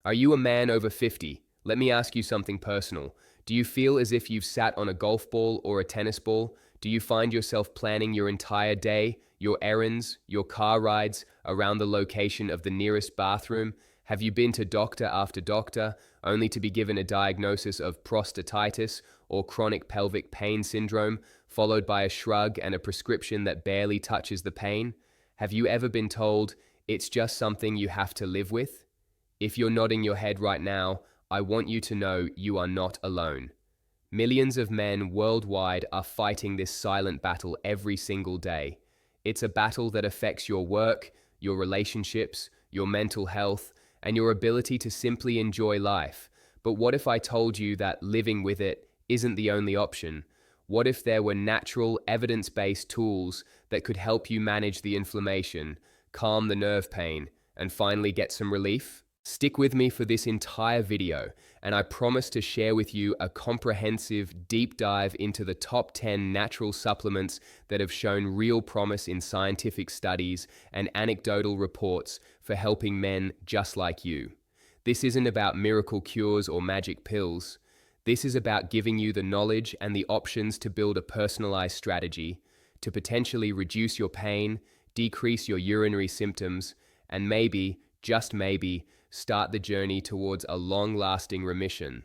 Are you a man over 50? Let me ask you something personal. Do you feel as if you've sat on a golf ball or a tennis ball? Do you find yourself planning your entire day, your errands, your car rides around the location of the nearest bathroom? Have you been to doctor after doctor, only to be given a diagnosis of prostatitis or chronic pelvic pain syndrome, followed by a shrug and a prescription that barely touches the pain? Have you ever been told, it's just something you have to live with? If you're nodding your head right now, I want you to know you are not alone. Millions of men worldwide are fighting this silent battle every single day. It's a battle that affects your work, your relationships, your mental health, and your ability to simply enjoy life. But what if I told you that living with it isn't the only option? What if there were natural, evidence-based tools that could help you manage the inflammation, calm the nerve pain, and finally get some relief? Stick with me for this entire video, and I promise to share with you a comprehensive deep dive into the top 10 natural supplements that have shown real promise in scientific studies and anecdotal reports for helping men just like you. This isn't about miracle cures or magic pills. This is about giving you the knowledge and the options to build a personalized strategy, to potentially reduce your pain, decrease your urinary symptoms, and maybe, just maybe, start the journey towards a long-lasting remission.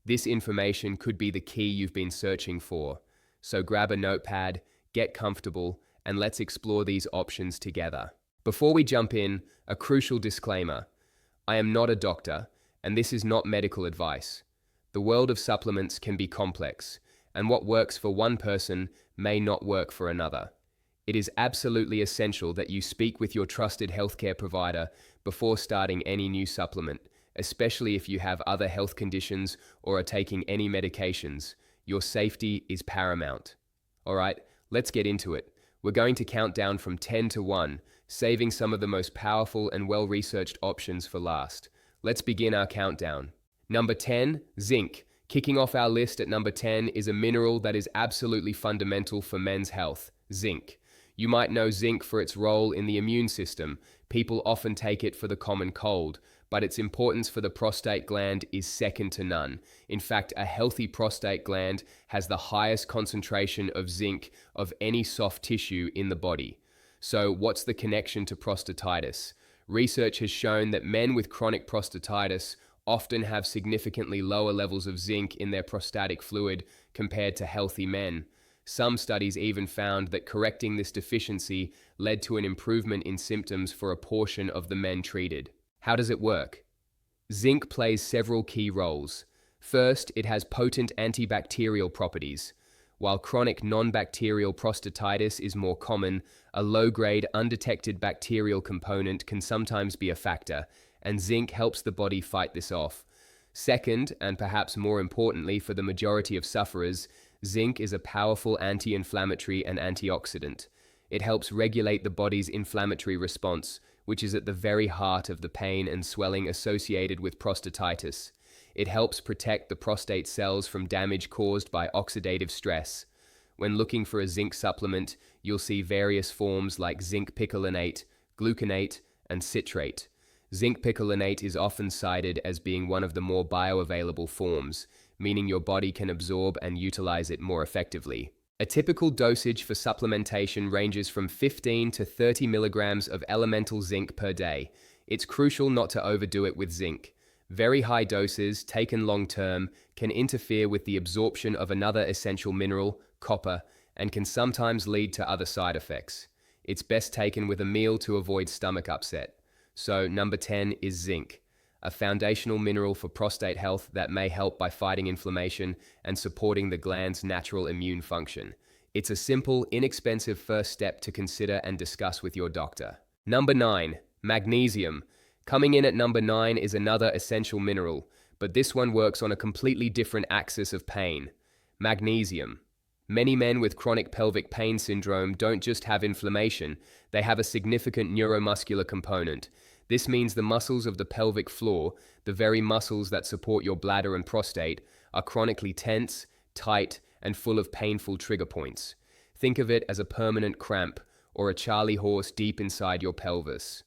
This information could be the key you've been searching for. So grab a notepad, get comfortable, and let's explore these options together. Before we jump in, a crucial disclaimer. I am not a doctor, and this is not medical advice. The world of supplements can be complex, and what works for one person may not work for another. It is absolutely essential that you speak with your trusted healthcare provider before starting any new supplement, especially if you have other health conditions or are taking any medications. Your safety is paramount. All right, let's get into it. We're going to count down from 10 to 1, saving some of the most powerful and well-researched options for last. Let's begin our countdown. Number 10, zinc. Kicking off our list at number 10 is a mineral that is absolutely fundamental for men's health, zinc. You might know zinc for its role in the immune system. People often take it for the common cold, but its importance for the prostate gland is second to none. In fact, a healthy prostate gland has the highest concentration of zinc of any soft tissue in the body. So, what's the connection to prostatitis? Research has shown that men with chronic prostatitis often have significantly lower levels of zinc in their prostatic fluid compared to healthy men. Some studies even found that correcting this deficiency led to an improvement in symptoms for a portion of the men treated. How does it work? Zinc plays several key roles. First, it has potent antibacterial properties. While chronic non-bacterial prostatitis is more common, a low-grade undetected bacterial component can sometimes be a factor, and zinc helps the body fight this off. Second, and perhaps more importantly for the majority of sufferers, zinc is a powerful anti-inflammatory and antioxidant. It helps regulate the body's inflammatory response, which is at the very heart of the pain and swelling associated with prostatitis. It helps protect the prostate cells from damage caused by oxidative stress. When looking for a zinc supplement, you'll see various forms like zinc picolinate, gluconate, and citrate. Zinc picolinate is often cited as being one of the more bioavailable forms, meaning your body can absorb and utilize it more effectively. A typical dosage for supplementation ranges from 15 to 30 milligrams of elemental zinc per day. It's crucial not to overdo it with zinc. Very high doses, taken long-term, can interfere with the absorption of another essential mineral, copper, and can sometimes lead to other side effects. It's best taken with a meal to avoid stomach upset. So, number 10 is zinc, a foundational mineral for prostate health that may help by fighting inflammation and supporting the gland's natural immune function. It's a simple, inexpensive first step to consider and discuss with your doctor. Number 9, magnesium. Coming in at number 9 is another essential mineral, but this one works on a completely different axis of pain. Magnesium. Many men with chronic pelvic pain syndrome don't just have inflammation, they have a significant neuromuscular component. This means the muscles of the pelvic floor, the very muscles that support your bladder and prostate, are chronically tense, tight, and full of painful trigger points. Think of it as a permanent cramp or a Charlie horse deep inside your pelvis.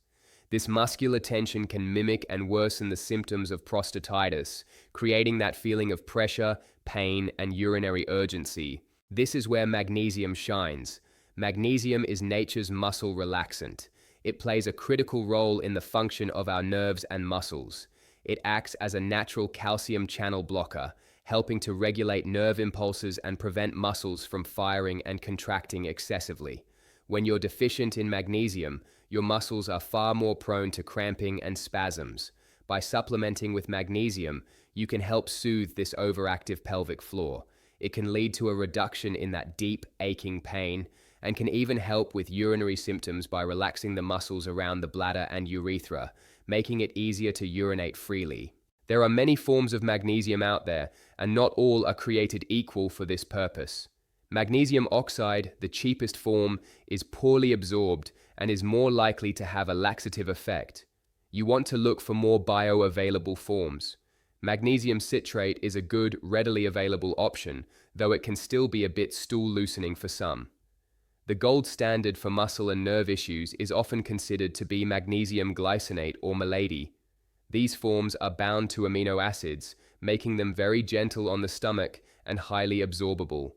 This muscular tension can mimic and worsen the symptoms of prostatitis, creating that feeling of pressure, pain, and urinary urgency. This is where magnesium shines. Magnesium is nature's muscle relaxant. It plays a critical role in the function of our nerves and muscles. It acts as a natural calcium channel blocker, helping to regulate nerve impulses and prevent muscles from firing and contracting excessively. When you're deficient in magnesium, your muscles are far more prone to cramping and spasms. By supplementing with magnesium, you can help soothe this overactive pelvic floor. It can lead to a reduction in that deep, aching pain, and can even help with urinary symptoms by relaxing the muscles around the bladder and urethra, making it easier to urinate freely. There are many forms of magnesium out there, and not all are created equal for this purpose. Magnesium oxide, the cheapest form, is poorly absorbed and is more likely to have a laxative effect. You want to look for more bioavailable forms. Magnesium citrate is a good, readily available option, though it can still be a bit stool loosening for some. The gold standard for muscle and nerve issues is often considered to be magnesium glycinate or malate. These forms are bound to amino acids, making them very gentle on the stomach and highly absorbable.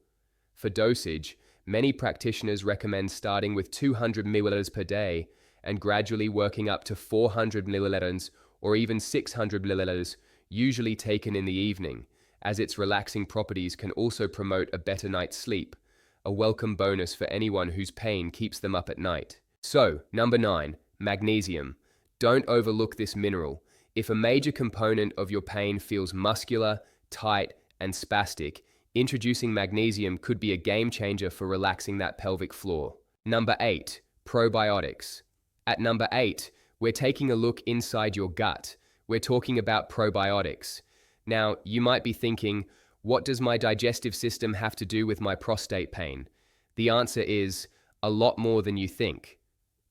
For dosage, many practitioners recommend starting with 200 milliliters per day and gradually working up to 400 milliliters or even 600 milliliters, usually taken in the evening, as its relaxing properties can also promote a better night's sleep, a welcome bonus for anyone whose pain keeps them up at night. So, number 9, magnesium. Don't overlook this mineral. If a major component of your pain feels muscular, tight, and spastic, introducing magnesium could be a game changer for relaxing that pelvic floor. Number 8, probiotics. At number 8, we're taking a look inside your gut. We're talking about probiotics. Now, you might be thinking, what does my digestive system have to do with my prostate pain? The answer is a lot more than you think.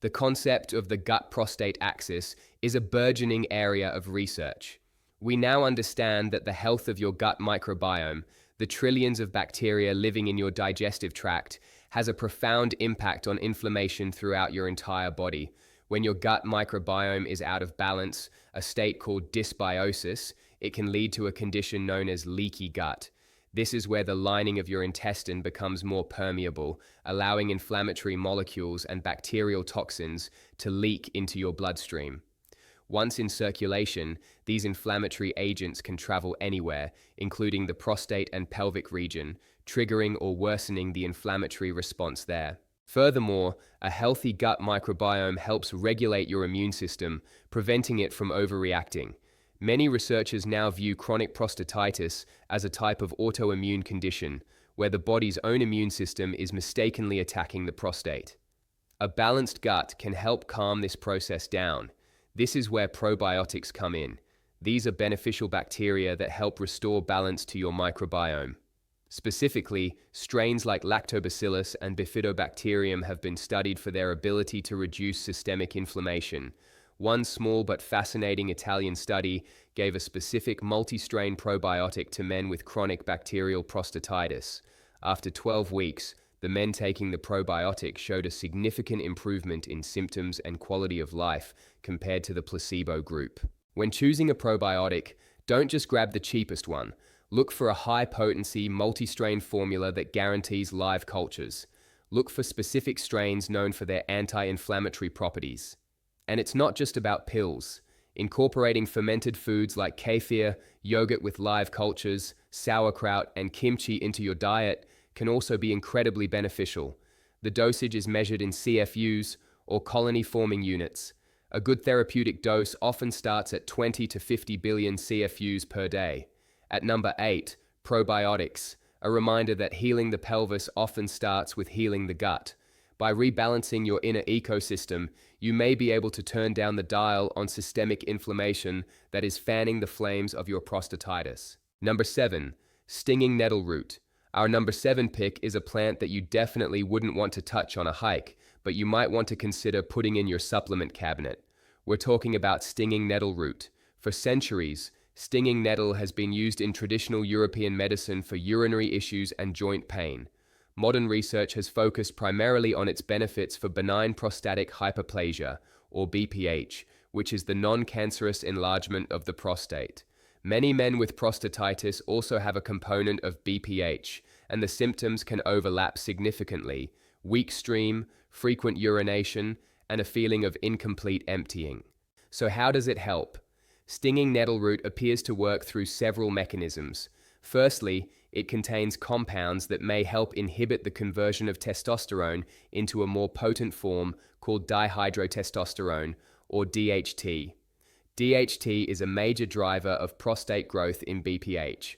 The concept of the gut-prostate axis is a burgeoning area of research. We now understand that the health of your gut microbiome, the trillions of bacteria living in your digestive tract, has a profound impact on inflammation throughout your entire body. When your gut microbiome is out of balance, a state called dysbiosis, it can lead to a condition known as leaky gut. This is where the lining of your intestine becomes more permeable, allowing inflammatory molecules and bacterial toxins to leak into your bloodstream. Once in circulation, these inflammatory agents can travel anywhere, including the prostate and pelvic region, triggering or worsening the inflammatory response there. Furthermore, a healthy gut microbiome helps regulate your immune system, preventing it from overreacting. Many researchers now view chronic prostatitis as a type of autoimmune condition, where the body's own immune system is mistakenly attacking the prostate. A balanced gut can help calm this process down. This is where probiotics come in. These are beneficial bacteria that help restore balance to your microbiome. Specifically, strains like Lactobacillus and Bifidobacterium have been studied for their ability to reduce systemic inflammation. One small but fascinating Italian study gave a specific multi-strain probiotic to men with chronic bacterial prostatitis. After 12 weeks, the men taking the probiotic showed a significant improvement in symptoms and quality of life compared to the placebo group. When choosing a probiotic, don't just grab the cheapest one. Look for a high-potency, multi-strain formula that guarantees live cultures. Look for specific strains known for their anti-inflammatory properties. And it's not just about pills. Incorporating fermented foods like kefir, yogurt with live cultures, sauerkraut, and kimchi into your diet can also be incredibly beneficial. The dosage is measured in CFUs, or colony-forming units. A good therapeutic dose often starts at 20 to 50 billion CFUs per day. At number 8, probiotics, a reminder that healing the pelvis often starts with healing the gut. By rebalancing your inner ecosystem, you may be able to turn down the dial on systemic inflammation that is fanning the flames of your prostatitis. Number 7, stinging nettle root. Our number 7 pick is a plant that you definitely wouldn't want to touch on a hike, but you might want to consider putting in your supplement cabinet. We're talking about stinging nettle root. For centuries, stinging nettle has been used in traditional European medicine for urinary issues and joint pain. Modern research has focused primarily on its benefits for benign prostatic hyperplasia, or BPH, which is the non-cancerous enlargement of the prostate. Many men with prostatitis also have a component of BPH, and the symptoms can overlap significantly: weak stream, frequent urination, and a feeling of incomplete emptying. So how does it help? Stinging nettle root appears to work through several mechanisms. Firstly, it contains compounds that may help inhibit the conversion of testosterone into a more potent form called dihydrotestosterone, or DHT. DHT is a major driver of prostate growth in BPH.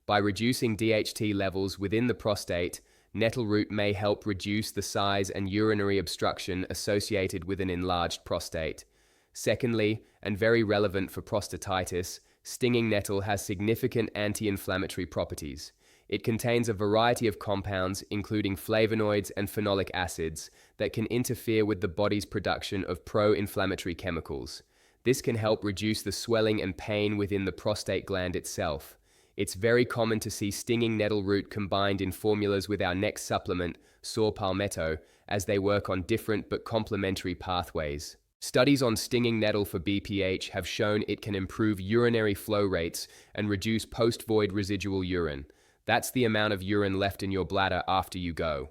By reducing DHT levels within the prostate, nettle root may help reduce the size and urinary obstruction associated with an enlarged prostate. Secondly, and very relevant for prostatitis, stinging nettle has significant anti-inflammatory properties. It contains a variety of compounds, including flavonoids and phenolic acids, that can interfere with the body's production of pro-inflammatory chemicals. This can help reduce the swelling and pain within the prostate gland itself. It's very common to see stinging nettle root combined in formulas with our next supplement, saw Palmetto, as they work on different but complementary pathways. Studies on stinging nettle for BPH have shown it can improve urinary flow rates and reduce post-void residual urine. That's the amount of urine left in your bladder after you go.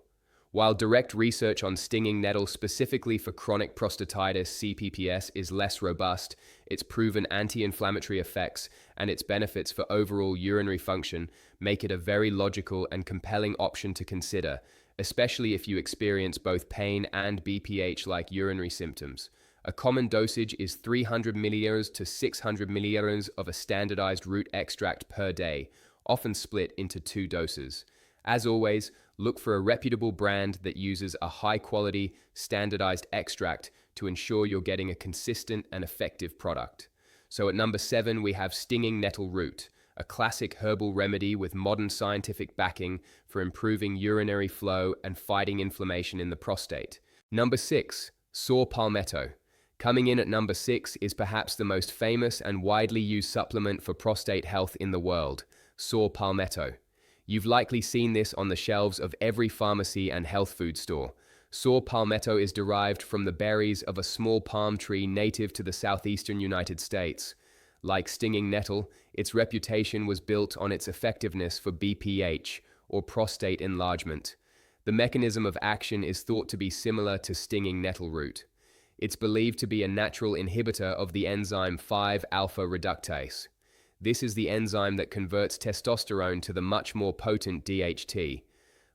While direct research on stinging nettle specifically for chronic prostatitis (CPPS) is less robust, its proven anti-inflammatory effects and its benefits for overall urinary function make it a very logical and compelling option to consider, especially if you experience both pain and BPH-like urinary symptoms. A common dosage is 300 milliliters to 600 milliliters of a standardized root extract per day, often split into 2 doses. As always, look for a reputable brand that uses a high-quality, standardized extract to ensure you're getting a consistent and effective product. So at number 7, we have stinging nettle root, a classic herbal remedy with modern scientific backing for improving urinary flow and fighting inflammation in the prostate. Number 6, saw Palmetto. Coming in at number 6 is perhaps the most famous and widely used supplement for prostate health in the world, saw Palmetto. You've likely seen this on the shelves of every pharmacy and health food store. Saw Palmetto is derived from the berries of a small palm tree native to the southeastern United States. Like stinging nettle, its reputation was built on its effectiveness for BPH, or prostate enlargement. The mechanism of action is thought to be similar to stinging nettle root. It's believed to be a natural inhibitor of the enzyme 5-alpha reductase. This is the enzyme that converts testosterone to the much more potent DHT.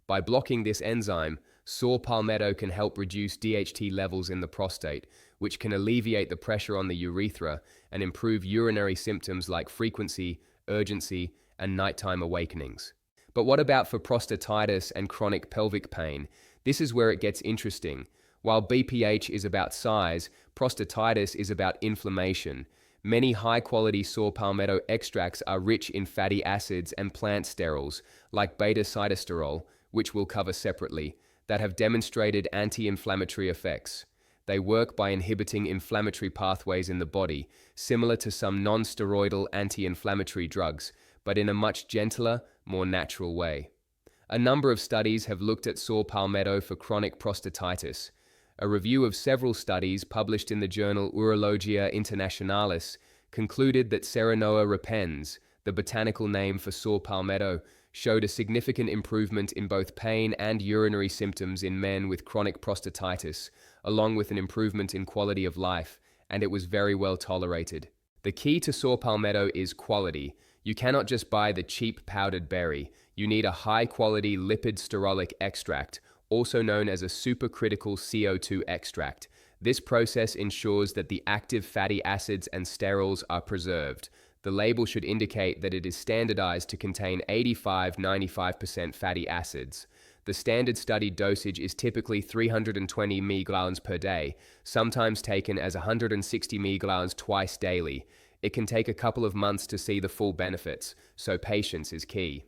By blocking this enzyme, saw Palmetto can help reduce DHT levels in the prostate, which can alleviate the pressure on the urethra and improve urinary symptoms like frequency, urgency, and nighttime awakenings. But what about for prostatitis and chronic pelvic pain? This is where it gets interesting. While BPH is about size, prostatitis is about inflammation. Many high-quality saw Palmetto extracts are rich in fatty acids and plant sterols, like beta-sitosterol, which we'll cover separately, that have demonstrated anti-inflammatory effects. They work by inhibiting inflammatory pathways in the body, similar to some non-steroidal anti-inflammatory drugs, but in a much gentler, more natural way. A number of studies have looked at saw Palmetto for chronic prostatitis. A review of several studies published in the journal Urologia Internationalis concluded that Serenoa repens, the botanical name for saw Palmetto, showed a significant improvement in both pain and urinary symptoms in men with chronic prostatitis, along with an improvement in quality of life, and it was very well tolerated. The key to saw Palmetto is quality. You cannot just buy the cheap powdered berry. You need a high-quality lipid sterolic extract, also known as a supercritical CO2 extract. This process ensures that the active fatty acids and sterols are preserved. The label should indicate that it is standardized to contain 85–95% fatty acids. The standard studied dosage is typically 320 mg per day, sometimes taken as 160 mg twice daily. It can take a couple of months to see the full benefits, so patience is key.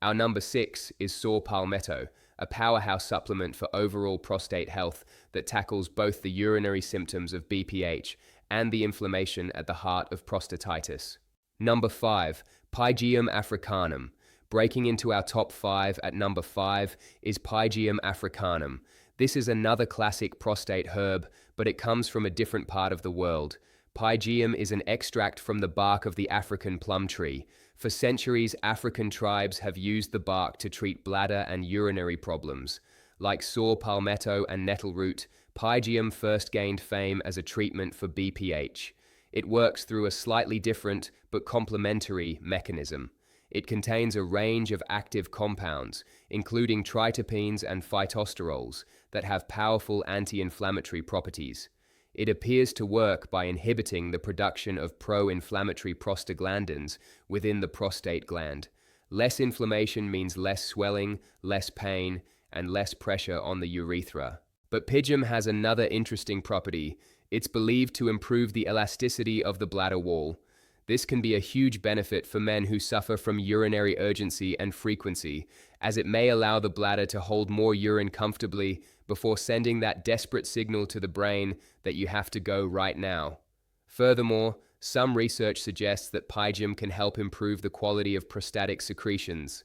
Our number 6 is saw Palmetto, a powerhouse supplement for overall prostate health that tackles both the urinary symptoms of BPH and the inflammation at the heart of prostatitis. Number 5, Pygeum Africanum. Breaking into our top 5 at number 5 is Pygeum Africanum. This is another classic prostate herb, but it comes from a different part of the world. Pygeum is an extract from the bark of the African plum tree. For centuries, African tribes have used the bark to treat bladder and urinary problems. Like saw, palmetto, and nettle root, Pygeum first gained fame as a treatment for BPH. It works through a slightly different but complementary mechanism. It contains a range of active compounds, including triterpenes and phytosterols, that have powerful anti-inflammatory properties. It appears to work by inhibiting the production of pro-inflammatory prostaglandins within the prostate gland. Less inflammation means less swelling, less pain, and less pressure on the urethra. But Pygeum has another interesting property. It's believed to improve the elasticity of the bladder wall. This can be a huge benefit for men who suffer from urinary urgency and frequency, as it may allow the bladder to hold more urine comfortably before sending that desperate signal to the brain that you have to go right now. Furthermore, some research suggests that Pygeum can help improve the quality of prostatic secretions.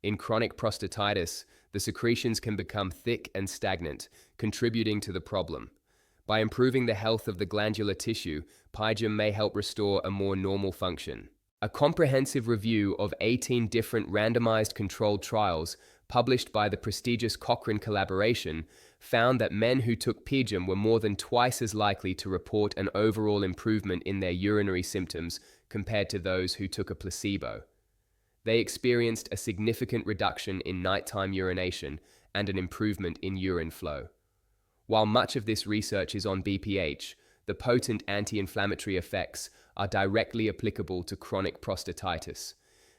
In chronic prostatitis, the secretions can become thick and stagnant, contributing to the problem. By improving the health of the glandular tissue, Pygeum may help restore a more normal function. A comprehensive review of 18 different randomized controlled trials published by the prestigious Cochrane collaboration found that men who took Pygeum were more than twice as likely to report an overall improvement in their urinary symptoms compared to those who took a placebo. They experienced a significant reduction in nighttime urination and an improvement in urine flow. While much of this research is on BPH, the potent anti-inflammatory effects are directly applicable to chronic prostatitis.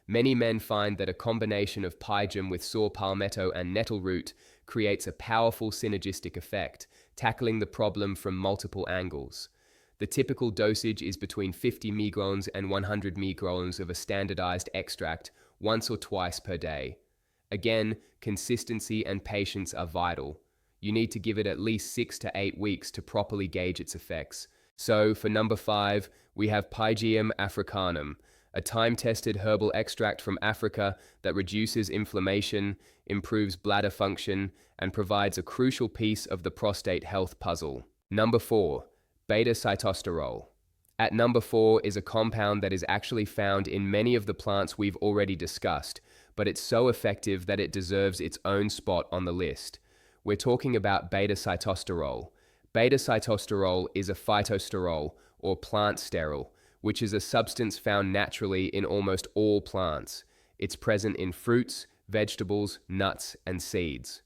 Many men find that a combination of Pygeum with saw, palmetto, and nettle root creates a powerful synergistic effect, tackling the problem from multiple angles. The typical dosage is between 50 microns and 100 microns of a standardized extract once or twice per day. Again, consistency and patience are vital. You need to give it at least 6 to 8 weeks to properly gauge its effects. So, for number 5, we have Pygeum Africanum, a time-tested herbal extract from Africa that reduces inflammation, improves bladder function, and provides a crucial piece of the prostate health puzzle. Number 4, beta-sitosterol. At number 4 is a compound that is actually found in many of the plants we've already discussed, but it's so effective that it deserves its own spot on the list. We're talking about beta-sitosterol. Beta-sitosterol is a phytosterol, or plant sterol, which is a substance found naturally in almost all plants. It's present in fruits, vegetables, nuts, and seeds.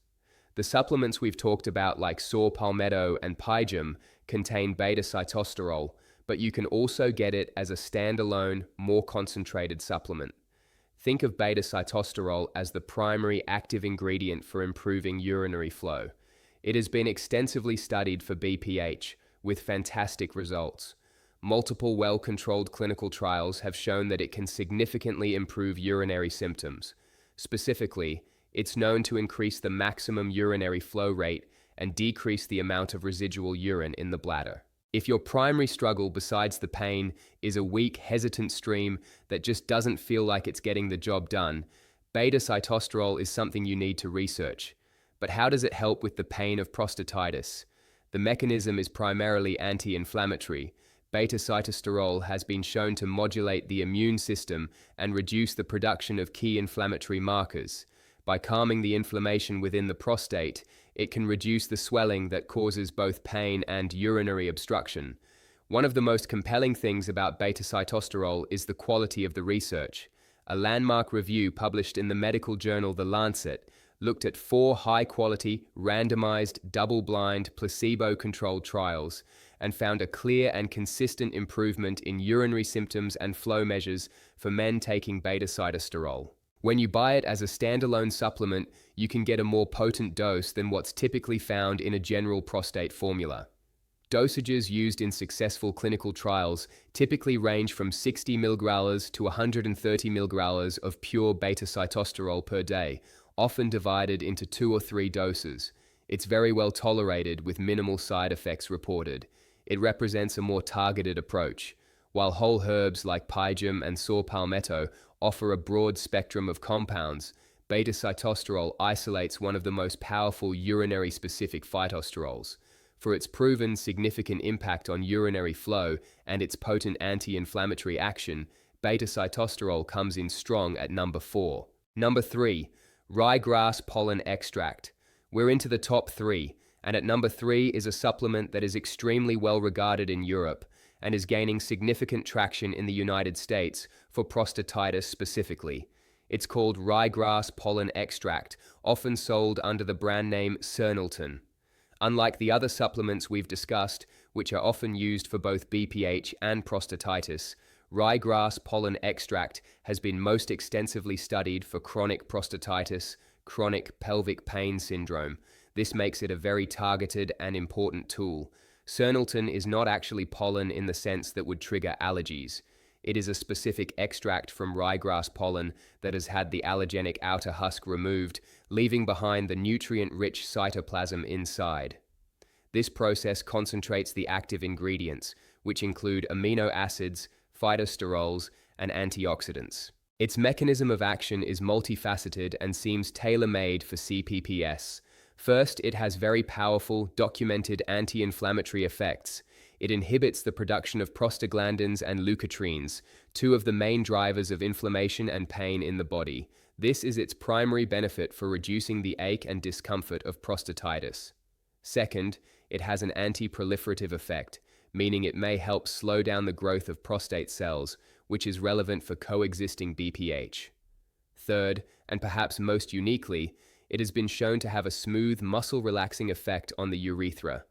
The supplements we've talked about, like saw, palmetto, and Pygeum, contain beta-sitosterol, but you can also get it as a standalone, more concentrated supplement. Think of beta-sitosterol as the primary active ingredient for improving urinary flow. It has been extensively studied for BPH, with fantastic results. Multiple well-controlled clinical trials have shown that it can significantly improve urinary symptoms. Specifically, it's known to increase the maximum urinary flow rate and decrease the amount of residual urine in the bladder. If your primary struggle besides the pain is a weak, hesitant stream that just doesn't feel like it's getting the job done, beta-sitosterol is something you need to research. But how does it help with the pain of prostatitis? The mechanism is primarily anti-inflammatory. Beta-sitosterol has been shown to modulate the immune system and reduce the production of key inflammatory markers. By calming the inflammation within the prostate, it can reduce the swelling that causes both pain and urinary obstruction. One of the most compelling things about beta-sitosterol is the quality of the research. A landmark review published in the medical journal The Lancet looked at 4 high-quality, randomized, double-blind, placebo-controlled trials and found a clear and consistent improvement in urinary symptoms and flow measures for men taking beta-sitosterol. When you buy it as a standalone supplement, you can get a more potent dose than what's typically found in a general prostate formula. Dosages used in successful clinical trials typically range from 60 mg to 130 mg of pure beta-sitosterol per day, often divided into 2 or 3 doses. It's very well tolerated with minimal side effects reported. It represents a more targeted approach. While whole herbs like Pygeum and saw palmetto offer a broad spectrum of compounds, beta-sitosterol isolates one of the most powerful urinary-specific phytosterols. For its proven significant impact on urinary flow and its potent anti-inflammatory action, beta-sitosterol comes in strong at number 4. Number 3. Ryegrass pollen extract. We're into the top 3, and at number 3 is a supplement that is extremely well regarded in Europe and is gaining significant traction in the United States for prostatitis specifically. It's called ryegrass pollen extract, often sold under the brand name Sernilton. Unlike the other supplements we've discussed, which are often used for both BPH and prostatitis, ryegrass pollen extract has been most extensively studied for chronic prostatitis, chronic pelvic pain syndrome. This makes it a very targeted and important tool. Sernilton is not actually pollen in the sense that would trigger allergies. It is a specific extract from ryegrass pollen that has had the allergenic outer husk removed, leaving behind the nutrient-rich cytoplasm inside. This process concentrates the active ingredients, which include amino acids, phytosterols, and antioxidants. Its mechanism of action is multifaceted and seems tailor-made for CPPS. First, it has very powerful, documented anti-inflammatory effects. It inhibits the production of prostaglandins and leukotrienes, two of the main drivers of inflammation and pain in the body. This is its primary benefit for reducing the ache and discomfort of prostatitis. Second, it has an anti-proliferative effect, meaning it may help slow down the growth of prostate cells, which is relevant for coexisting BPH. Third, and perhaps most uniquely, it has been shown to have a smooth, muscle-relaxing effect on the urethra.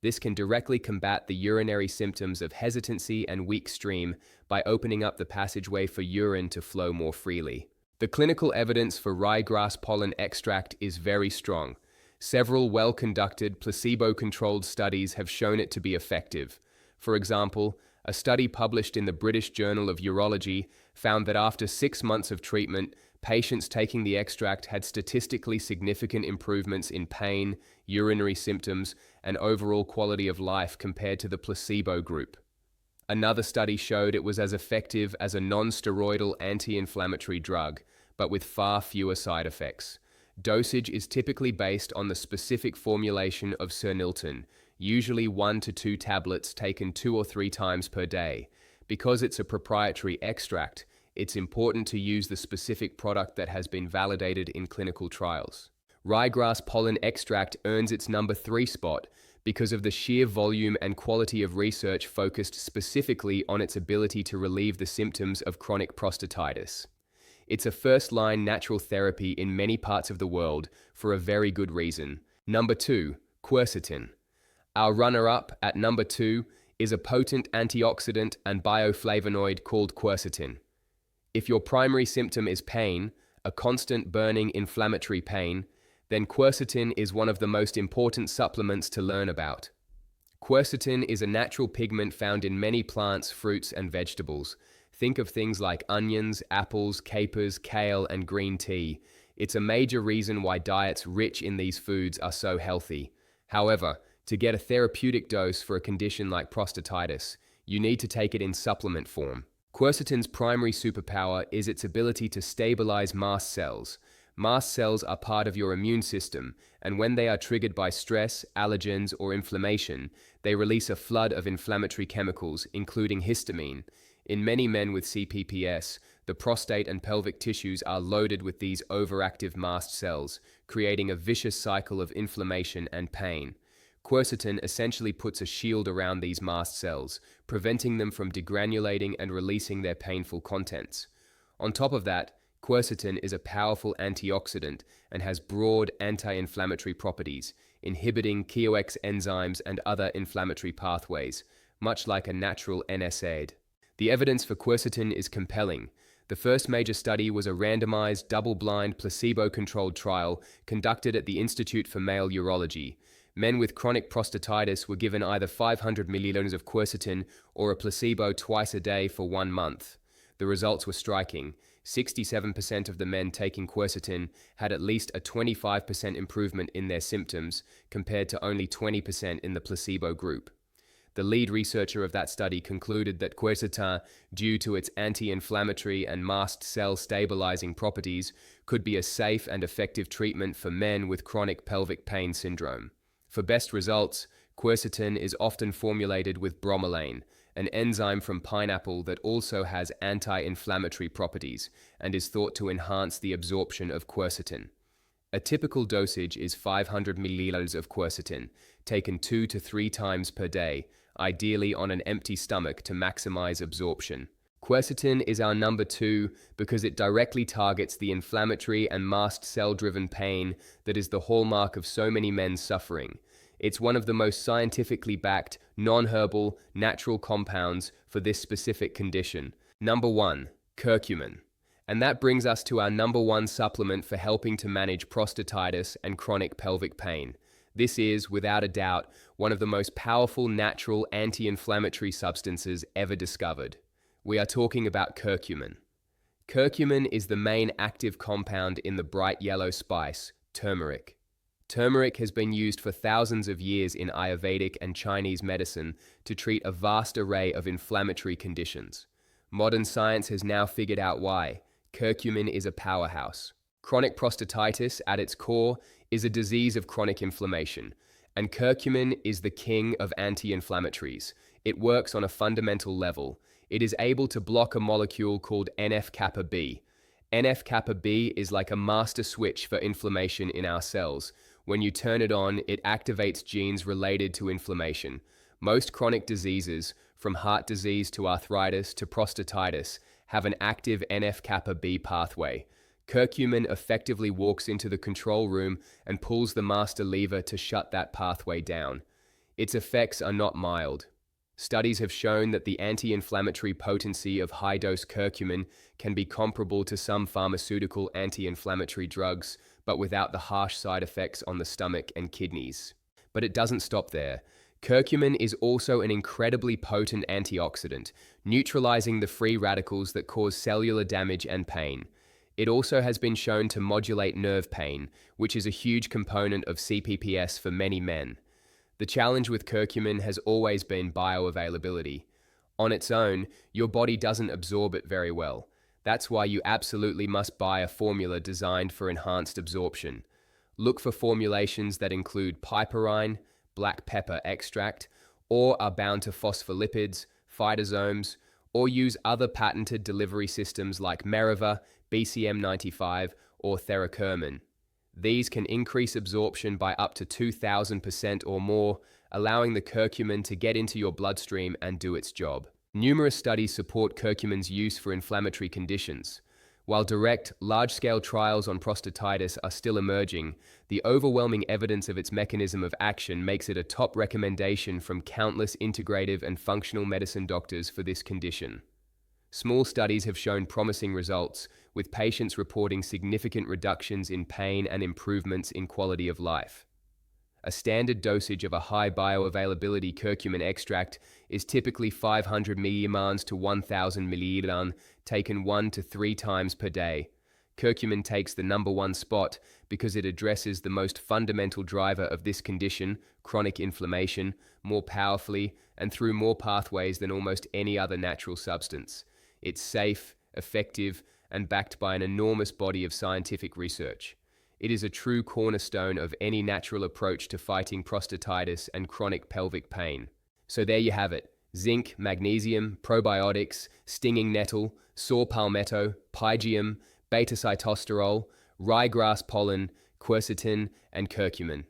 This can directly combat the urinary symptoms of hesitancy and weak stream by opening up the passageway for urine to flow more freely. The clinical evidence for ryegrass pollen extract is very strong. Several well-conducted, placebo-controlled studies have shown it to be effective. For example, a study published in the British Journal of Urology found that after 6 months of treatment, patients taking the extract had statistically significant improvements in pain, urinary symptoms, and overall quality of life compared to the placebo group. Another study showed it was as effective as a non-steroidal anti-inflammatory drug, but with far fewer side effects. Dosage is typically based on the specific formulation of Sernilton, usually 1 to 2 tablets taken 2 or 3 times per day. Because it's a proprietary extract, it's important to use the specific product that has been validated in clinical trials. Ryegrass pollen extract earns its number 3 spot because of the sheer volume and quality of research focused specifically on its ability to relieve the symptoms of chronic prostatitis. It's a first-line natural therapy in many parts of the world for a very good reason. Number 2, quercetin. Our runner-up at number 2 is a potent antioxidant and bioflavonoid called quercetin. If your primary symptom is pain, a constant burning inflammatory pain, then quercetin is one of the most important supplements to learn about. Quercetin is a natural pigment found in many plants, fruits, and vegetables. Think of things like onions, apples, capers, kale, and green tea. It's a major reason why diets rich in these foods are so healthy. However, to get a therapeutic dose for a condition like prostatitis, you need to take it in supplement form. Quercetin's primary superpower is its ability to stabilize mast cells. Mast cells are part of your immune system, and when they are triggered by stress, allergens, or inflammation, they release a flood of inflammatory chemicals, including histamine. In many men with CPPS, the prostate and pelvic tissues are loaded with these overactive mast cells, creating a vicious cycle of inflammation and pain. Quercetin essentially puts a shield around these mast cells, preventing them from degranulating and releasing their painful contents. On top of that, quercetin is a powerful antioxidant and has broad anti-inflammatory properties, inhibiting KOX enzymes and other inflammatory pathways, much like a natural NSAID. The evidence for quercetin is compelling. The first major study was a randomized, double-blind, placebo-controlled trial conducted at the Institute for Male Urology. Men with chronic prostatitis were given either 500 milliliters of quercetin or a placebo twice a day for 1 month. The results were striking. 67% of the men taking quercetin had at least a 25% improvement in their symptoms, compared to only 20% in the placebo group. The lead researcher of that study concluded that quercetin, due to its anti-inflammatory and mast cell stabilizing properties, could be a safe and effective treatment for men with chronic pelvic pain syndrome. For best results, Quercetin is often formulated with bromelain, an enzyme from pineapple that also has anti-inflammatory properties and is thought to enhance the absorption of quercetin. A typical dosage is 500 milliliters of quercetin, taken 2 to 3 times per day, ideally on an empty stomach to maximize absorption. Quercetin is our number 2 because it directly targets the inflammatory and mast cell-driven pain that is the hallmark of so many men's suffering. It's one of the most scientifically backed, non-herbal, natural compounds for this specific condition. Number 1, curcumin. And that brings us to our number 1 supplement for helping to manage prostatitis and chronic pelvic pain. This is, without a doubt, one of the most powerful natural anti-inflammatory substances ever discovered. We are talking about curcumin. Curcumin is the main active compound in the bright yellow spice, turmeric. Turmeric has been used for thousands of years in Ayurvedic and Chinese medicine to treat a vast array of inflammatory conditions. Modern science has now figured out why. Curcumin is a powerhouse. Chronic prostatitis, at its core, is a disease of chronic inflammation, and curcumin is the king of anti-inflammatories. It works on a fundamental level. It is able to block a molecule called NF-kappa B. NF-kappa B is like a master switch for inflammation in our cells. When you turn it on, it activates genes related to inflammation. Most chronic diseases, from heart disease to arthritis to prostatitis, have an active NF-kappa B pathway. Curcumin effectively walks into the control room and pulls the master lever to shut that pathway down. Its effects are not mild. Studies have shown that the anti-inflammatory potency of high-dose curcumin can be comparable to some pharmaceutical anti-inflammatory drugs, but without the harsh side effects on the stomach and kidneys. But it doesn't stop there. Curcumin is also an incredibly potent antioxidant, neutralizing the free radicals that cause cellular damage and pain. It also has been shown to modulate nerve pain, which is a huge component of CPPS for many men. The challenge with curcumin has always been bioavailability. On its own, your body doesn't absorb it very well. That's why you absolutely must buy a formula designed for enhanced absorption. Look for formulations that include piperine, black pepper extract, or are bound to phospholipids, phytosomes, or use other patented delivery systems like Meriva, BCM95, or Curcumin. These can increase absorption by up to 2,000% or more, allowing the curcumin to get into your bloodstream and do its job. Numerous studies support curcumin's use for inflammatory conditions. While direct, large-scale trials on prostatitis are still emerging, the overwhelming evidence of its mechanism of action makes it a top recommendation from countless integrative and functional medicine doctors for this condition. Small studies have shown promising results, with patients reporting significant reductions in pain and improvements in quality of life. A standard dosage of a high bioavailability curcumin extract is typically 500 millimoles to 1000 milliliters, taken 1 to 3 times per day. Curcumin takes the number 1 spot because it addresses the most fundamental driver of this condition, chronic inflammation, more powerfully and through more pathways than almost any other natural substance. It's safe, effective, and backed by an enormous body of scientific research. It is a true cornerstone of any natural approach to fighting prostatitis and chronic pelvic pain. So there you have it. Zinc, magnesium, probiotics, stinging nettle, saw palmetto, pygeum, beta-sitosterol, ryegrass pollen, quercetin, and curcumin.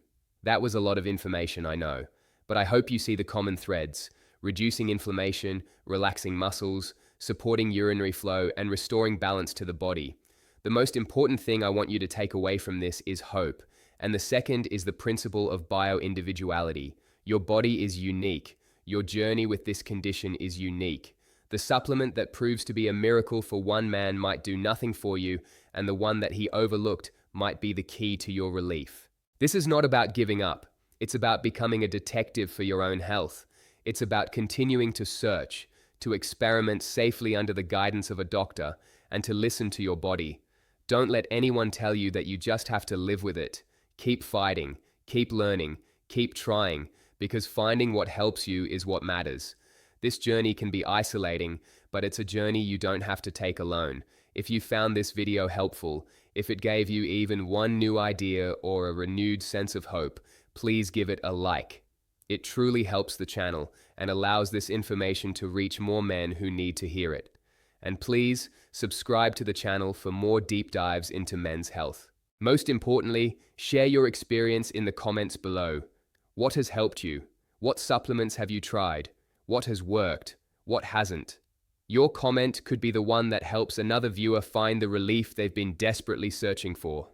That was a lot of information, I know, but I hope you see the common threads: reducing inflammation, relaxing muscles, supporting urinary flow, and restoring balance to the body. The most important thing I want you to take away from this is hope, and the second is the principle of bio-individuality. Your body is unique. Your journey with this condition is unique. The supplement that proves to be a miracle for one man might do nothing for you, and the one that he overlooked might be the key to your relief. This is not about giving up. It's about becoming a detective for your own health. It's about continuing to search, to experiment safely under the guidance of a doctor, and to listen to your body. Don't let anyone tell you that you just have to live with it. Keep fighting, keep learning, keep trying, because finding what helps you is what matters. This journey can be isolating, but it's a journey you don't have to take alone. If you found this video helpful, if it gave you even one new idea or a renewed sense of hope, please give it a like. It truly helps the channel and allows this information to reach more men who need to hear it. And please, subscribe to the channel for more deep dives into men's health. Most importantly, share your experience in the comments below. What has helped you? What supplements have you tried? What has worked? What hasn't? Your comment could be the one that helps another viewer find the relief they've been desperately searching for.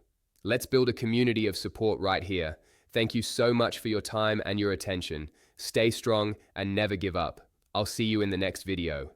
Let's build a community of support right here. Thank you so much for your time and your attention. Stay strong and never give up. I'll see you in the next video.